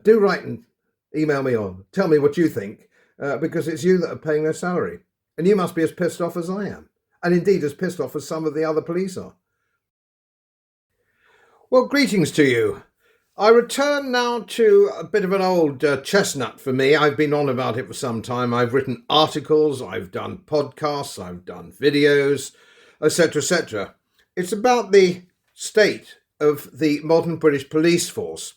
Do write and email me on. Tell me what you think, because it's you that are paying their salary. And you must be as pissed off as I am. And indeed as pissed off as some of the other police are. Well, greetings to you. I return now to a bit of an old chestnut for me. I've been on about it for some time. I've written articles, I've done podcasts, I've done videos, etc., etc. It's about the state of the modern British police force.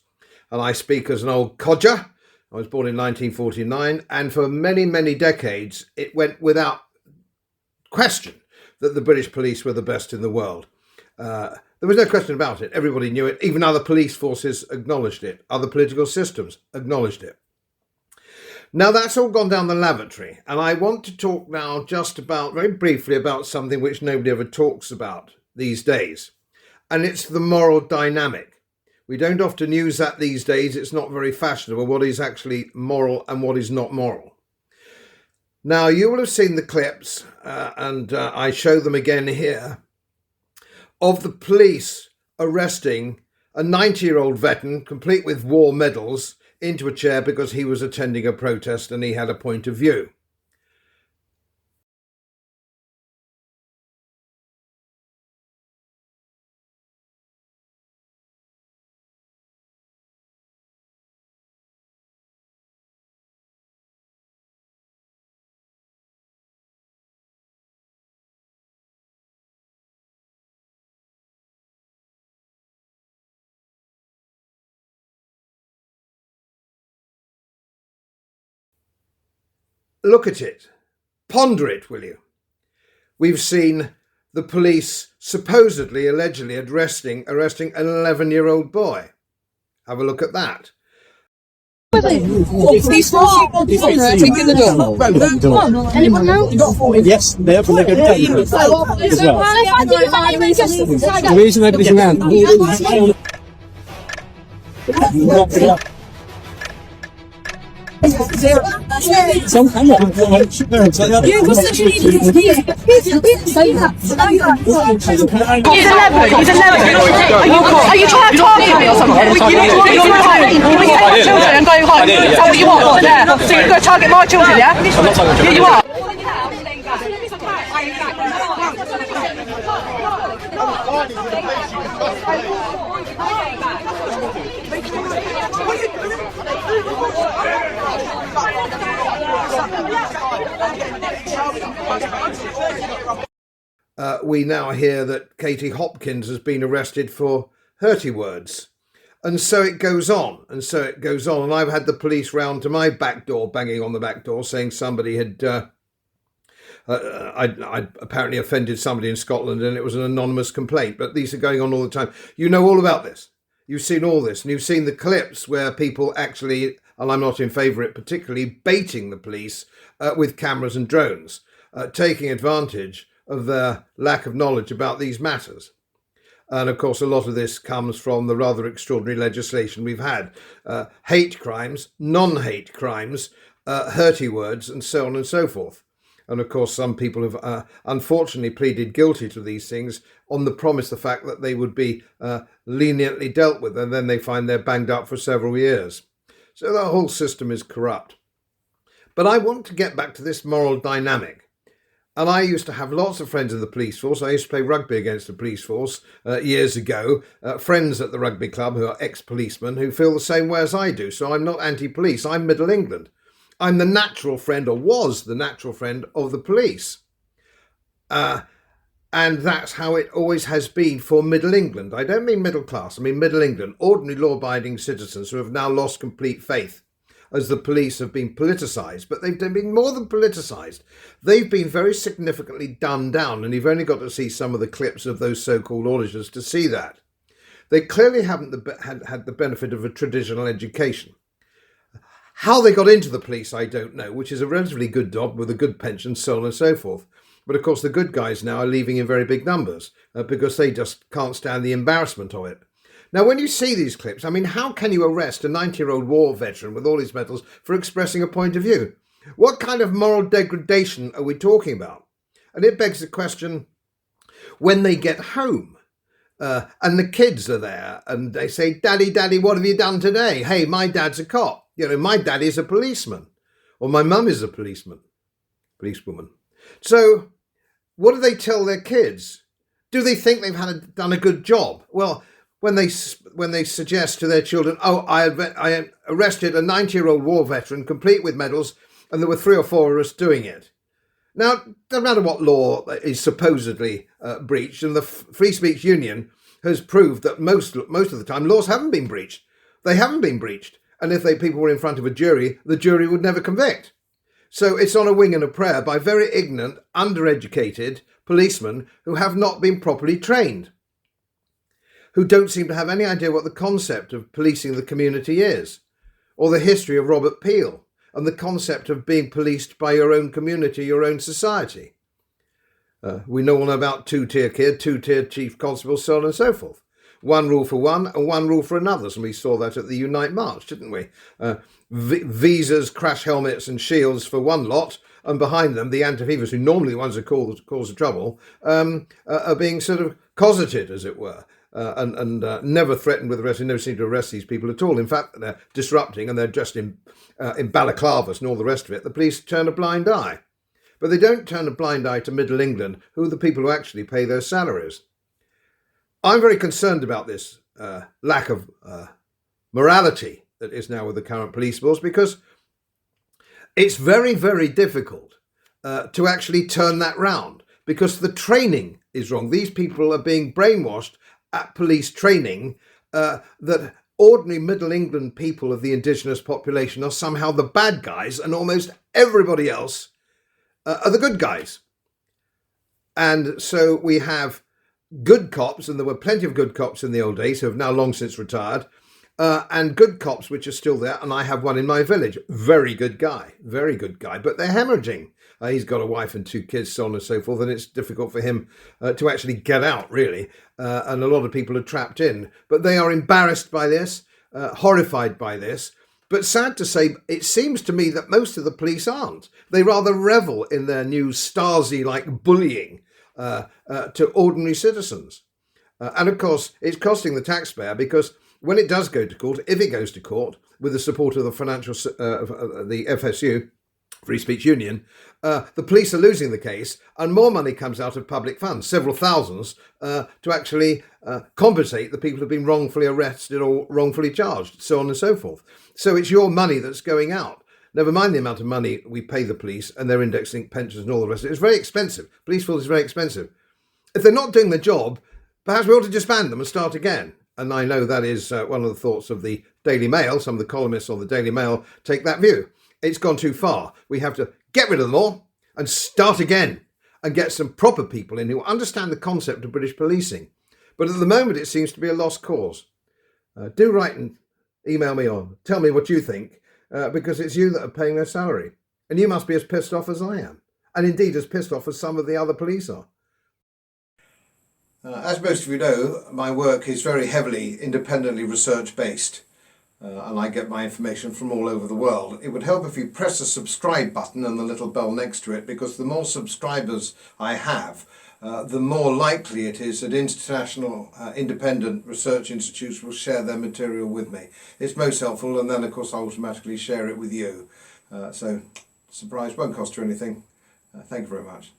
And I speak as an old codger. I was born in 1949, and for many, many decades, it went without question that the British police were the best in the world. There was no question about it. Everybody knew it. Even other police forces acknowledged it. Other political systems acknowledged it. Now that's all gone down the lavatory. And I want to talk now just about, very briefly, about something which nobody ever talks about these days. And it's the moral dynamic. We don't often use that these days. It's not very fashionable, what is actually moral and what is not moral. Now, you will have seen the clips, and I show them again here, of the police arresting a 90-year-old veteran, complete with war medals, into a chair because he was attending a protest and he had a point of view. Look at it. Ponder it, will you? We've seen the police supposedly, allegedly arresting an 11-year-old boy. Have a look at that. Anyone know? Yes, they opened their good as well. The reason nobody's around. Some camera. Are you trying to target me or something? Children and going home. Is that what you want? Yeah. So you're going to target my children, yeah? I'm not talking Yeah, you are. We now hear that Katie Hopkins has been arrested for hurty words. And so it goes on, and so it goes on. And I've had the police round to my back door, banging on the back door, saying somebody had I'd apparently offended somebody in Scotland and it was an anonymous complaint. But these are going on all the time. You know all about this. You've seen all this, and you've seen the clips where people actually, and I'm not in favour of it particularly, baiting the police with cameras and drones, taking advantage of their lack of knowledge about these matters. And of course, a lot of this comes from the rather extraordinary legislation we've had. Hate crimes, non-hate crimes, hurty words, and so on and so forth. And of course, some people have unfortunately pleaded guilty to these things on the promise, the fact that they would be leniently dealt with, and then they find they're banged up for several years. So the whole system is corrupt. But I want to get back to this moral dynamic. And I used to have lots of friends in the police force. I used to play rugby against the police force years ago. Friends at the rugby club who are ex-policemen who feel the same way as I do. So I'm not anti-police. I'm Middle England. I'm the natural friend, or was the natural friend, of the police. And that's how it always has been for Middle England. I don't mean middle class. I mean Middle England. Ordinary law-abiding citizens who have now lost complete faith as the police have been politicised, but they've been more than politicised. They've been very significantly dumbed down, and you've only got to see some of the clips of those so-called auditors to see that. They clearly haven't had the benefit of a traditional education. How they got into the police, I don't know, which is a relatively good job with a good pension, so on and so forth. But of course, the good guys now are leaving in very big numbers because they just can't stand the embarrassment of it. Now, when you see these clips, I mean, how can you arrest a 90-year-old war veteran with all his medals for expressing a point of view? What kind of moral degradation are we talking about? And it begs the question, when they get home, And the kids are there and they say, Daddy, Daddy, what have you done today? Hey, my dad's a cop. You know, my daddy's a policeman, or my mum is a policewoman. So what do they tell their kids? Do they think they've done a good job? Well, when they suggest to their children, oh, I arrested a 90-year-old war veteran, complete with medals, and there were 3 or 4 of us doing it. Now, it doesn't matter what law is supposedly breached, and the Free Speech Union has proved that most of the time laws haven't been breached. They haven't been breached. And if people were in front of a jury, the jury would never convict. So it's on a wing and a prayer by very ignorant, undereducated policemen who have not been properly trained, who don't seem to have any idea what the concept of policing the community is, or the history of Robert Peel, and the concept of being policed by your own community, your own society. We know all about two-tier kid, two-tier chief constable, so on and so forth. One rule for one and one rule for another. And we saw that at the Unite March, didn't we? Visas, crash helmets and shields for one lot, and behind them, the anti-fevers, who normally the ones who cause the trouble, are being sort of cosseted, as it were. And never threatened with arrest. They never seem to arrest these people at all. In fact, they're disrupting and they're just in balaclavas and all the rest of it. The police turn a blind eye. But they don't turn a blind eye to Middle England, who are the people who actually pay their salaries. I'm very concerned about this lack of morality that is now with the current police force, because it's very, very difficult to actually turn that round, because the training is wrong. These people are being brainwashed at police training that ordinary Middle England people of the indigenous population are somehow the bad guys and almost everybody else are the good guys. And so we have good cops, and there were plenty of good cops in the old days who have now long since retired, and good cops which are still there, and I have one in my village. Very good guy, but they're hemorrhaging. He's got a wife and 2 kids, so on and so forth, and it's difficult for him to actually get out, really. And a lot of people are trapped in. But they are embarrassed by this, horrified by this. But sad to say, it seems to me that most of the police aren't. They rather revel in their new Stasi-like bullying to ordinary citizens. And of course, it's costing the taxpayer, because when it does go to court, if it goes to court, with the support of the the FSU, Free Speech Union, the police are losing the case, and more money comes out of public funds, several thousands, to actually compensate the people who have been wrongfully arrested or wrongfully charged, so on and so forth. So it's your money that's going out. Never mind the amount of money we pay the police and their index-linked pensions and all the rest of it. It's very expensive. Police force is very expensive. If they're not doing the job, perhaps we ought to disband them and start again. And I know that is one of the thoughts of the Daily Mail. Some of the columnists on the Daily Mail take that view. It's gone too far. We have to get rid of them all and start again and get some proper people in who understand the concept of British policing. But at the moment, it seems to be a lost cause. Do write and email me on. Tell me what you think, because it's you that are paying their salary. And you must be as pissed off as I am. And indeed as pissed off as some of the other police are. As most of you know, my work is very heavily independently research-based. And I get my information from all over the world. It would help if you press the subscribe button and the little bell next to it, because the more subscribers I have, the more likely it is that international independent research institutes will share their material with me. It's most helpful, and then of course I automatically share it with you. So surprise, won't cost you anything. Thank you very much.